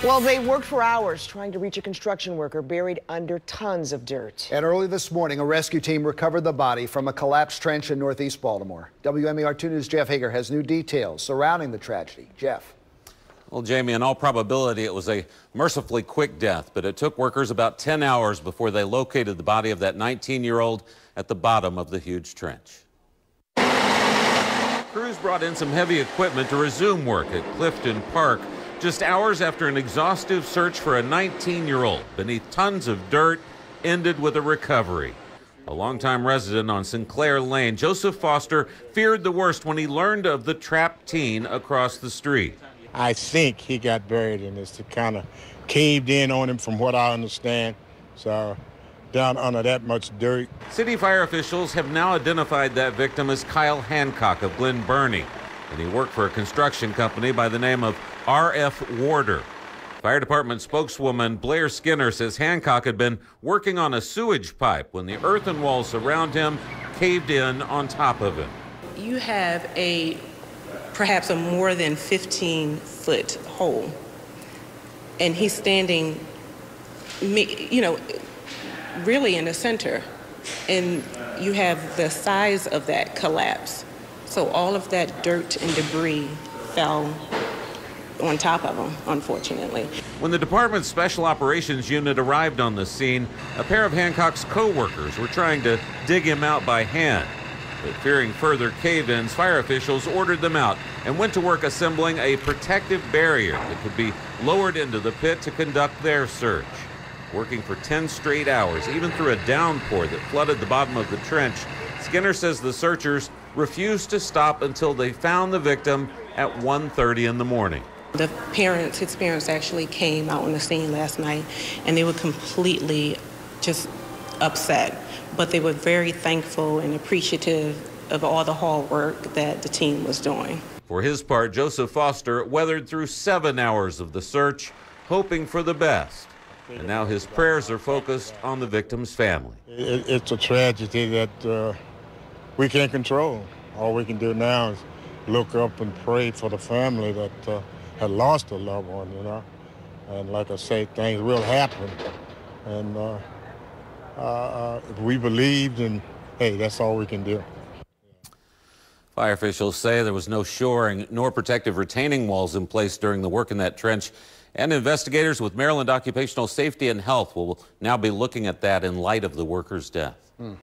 Well, they worked for hours trying to reach a construction worker buried under tons of dirt. And early this morning, a rescue team recovered the body from a collapsed trench in northeast Baltimore. WMER 2 News' Jeff Hager has new details surrounding the tragedy. Jeff. Well, Jamie, in all probability, it was a mercifully quick death, but it took workers about 10 hours before they located the body of that 19-year-old at the bottom of the huge trench. Crews brought in some heavy equipment to resume work at Clifton Park just hours after an exhaustive search for a 19-year-old beneath tons of dirt ended with a recovery. A longtime resident on Sinclair Lane, Joseph Foster, feared the worst when he learned of the trapped teen across the street. I think he got buried in this. It kind of caved in on him from what I understand. So down under that much dirt. City fire officials have now identified that victim as Kyle Hancock of Glen Burnie, and he worked for a construction company by the name of R.F. Warder. Fire department spokeswoman Blair Skinner says Hancock had been working on a sewage pipe when the earthen walls around him caved in on top of him. You have perhaps a more than 15-foot hole, and he's standing, really in the center, and you have the size of that collapse. So all of that dirt and debris fell on top of him, unfortunately. When the department's special operations unit arrived on the scene, a pair of Hancock's co-workers were trying to dig him out by hand. But fearing further cave-ins, fire officials ordered them out and went to work assembling a protective barrier that could be lowered into the pit to conduct their search. Working for 10 straight hours, even through a downpour that flooded the bottom of the trench, Skinner says the searchers refused to stop until they found the victim at 1:30 in the morning. His parents actually came out on the scene last night, and they were completely just upset. But they were very thankful and appreciative of all the hard work that the team was doing. For his part, Joseph Foster weathered through 7 hours of the search, hoping for the best. And now his prayers are focused on the victim's family. It's a tragedy that we can't control. All we can do now is look up and pray for the family that had lost a loved one, And like I say, things will happen. And if we believed, and hey, that's all we can do. Fire officials say there was no shoring nor protective retaining walls in place during the work in that trench. And investigators with Maryland Occupational Safety and Health will now be looking at that in light of the worker's death.